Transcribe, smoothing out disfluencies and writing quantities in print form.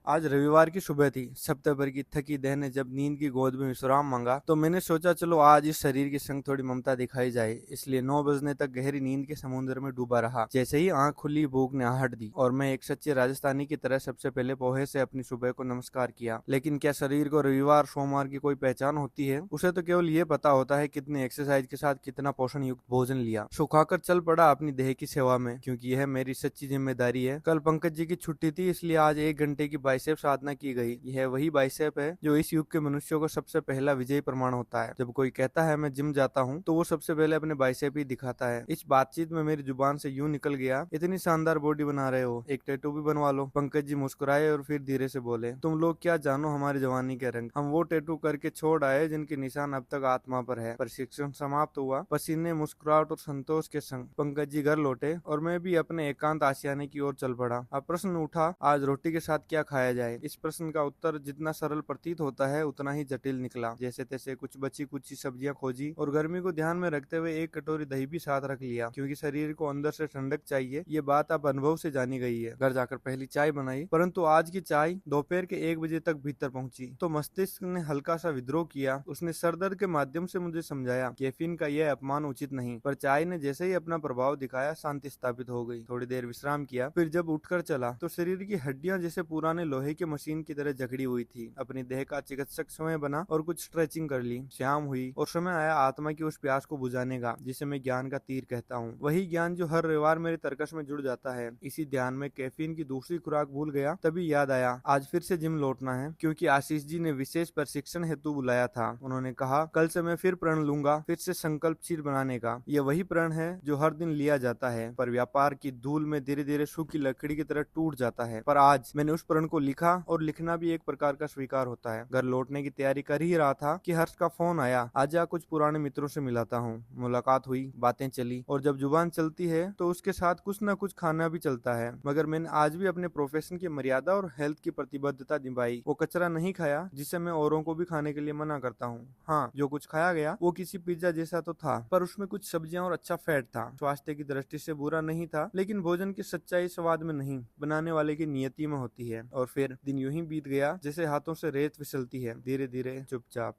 आज रविवार की सुबह थी। हफ्ते भर की थकी देह ने जब नींद की गोद में विश्राम मांगा तो मैंने सोचा चलो आज इस शरीर के संग थोड़ी ममता दिखाई जाए। इसलिए 9 बजने तक गहरी नींद के समुद्र में डूबा रहा। जैसे ही आंख खुली भूख ने आहट दी और मैं एक सच्चे राजस्थानी की तरह सबसे पहले पोहे से अपनी सुबह को नमस्कार किया। लेकिन क्या शरीर को रविवार सोमवार की कोई पहचान होती है? उसे तो केवल ये पता होता है कितनी एक्सरसाइज के साथ कितना पोषण युक्त भोजन लिया। सुखाकर चल पड़ा अपनी देह की सेवा में, क्योंकि यह मेरी सच्ची जिम्मेदारी है। कल पंकज जी की छुट्टी थी, इसलिए आज 1 घंटे की बाइसेप साधना की गई। यह वही बाइसेप है जो इस युग के मनुष्यों को सबसे पहला विजयी प्रमाण होता है। जब कोई कहता है मैं जिम जाता हूँ तो वो सबसे पहले अपने बाइसेप ही दिखाता है। इस बातचीत में मेरी जुबान से यूं निकल गया, इतनी शानदार बॉडी बना रहे हो, एक टैटू भी बनवा लो। पंकज जी मुस्कुराए और फिर धीरे से बोले, तुम लोग क्या जानो हमारी जवानी के रंग। हम वो टैटू करके छोड़ आए जिनके निशान अब तक आत्मा पर है। प्रशिक्षण समाप्त हुआ। पसीने, मुस्कुराहट और संतोष के संग पंकज जी घर लौटे और मैं भी अपने एकांत आशियाने की ओर चल पड़ा। अब प्रश्न उठा, आज रोटी के साथ क्या खाया जाए? इस प्रश्न का उत्तर जितना सरल प्रतीत होता है उतना ही जटिल निकला। जैसे तैसे कुछ बची कुची सब्जियां खोजी और गर्मी को ध्यान में रखते हुए एक कटोरी दही भी साथ रख लिया, क्योंकि शरीर को अंदर से ठंडक चाहिए। ये बात अब अनुभव से जानी गई है। घर जाकर पहली चाय बनाई, परंतु आज की चाय दोपहर के 1 बजे तक भीतर पहुंची तो मस्तिष्क ने हल्का सा विद्रोह किया। उसने सरदर्द के माध्यम से मुझे समझाया कैफीन का यह अपमान उचित नहीं। पर चाय ने जैसे ही अपना प्रभाव दिखाया शांति स्थापित हो गई। थोड़ी देर विश्राम किया, फिर जब उठकर चला तो शरीर की हड्डियां जैसे पुराने लोहे की मशीन की तरह जकड़ी हुई थी। अपनी देह का चिकित्सक स्वयं बना और कुछ स्ट्रेचिंग कर ली। शाम हुई और समय आया आत्मा की उस प्यास को बुझाने का जिसे मैं ज्ञान का तीर कहता हूँ। वही ज्ञान जो हर रविवार मेरे तर्कश में जुड़ जाता है। इसी ध्यान में कैफीन की दूसरी खुराक भूल गया। तभी याद आया आज फिर से जिम लौटना है, क्योंकि आशीष जी ने विशेष प्रशिक्षण हेतु बुलाया था। उन्होंने कहा कल से मैं फिर प्रण लूंगा, फिर से संकल्पशील बनाने का। यह वही प्रण है जो हर दिन लिया जाता है पर व्यापार की धूल में धीरे धीरे सूखी लकड़ी की तरह टूट जाता है। पर आज मैंने उस प्रण को लिखा और लिखना भी एक प्रकार का स्वीकार होता है। घर लौटने की तैयारी कर ही रहा था कि हर्ष का फोन आया, आजा कुछ पुराने मित्रों से मिलाता हूँ। मुलाकात हुई, बातें चली और जब जुबान चलती है तो उसके साथ कुछ न कुछ खाना भी चलता है। मगर मैंने आज भी अपने प्रोफेशन की मर्यादा और हेल्थ की प्रतिबद्धता निभाई। वो कचरा नहीं खाया जिसे मैं औरों को भी खाने के लिए मना करता हूँ। हाँ, जो कुछ खाया गया वो किसी पिज्जा जैसा तो था, पर उसमें कुछ सब्जियां और अच्छा फैट था। स्वास्थ्य की दृष्टि से बुरा नहीं था, लेकिन भोजन की सच्चाई स्वाद में नहीं, बनाने वाले की नियति में होती है। और फिर दिन यूं ही बीत गया जैसे हाथों से रेत फिसलती है, धीरे धीरे, चुपचाप।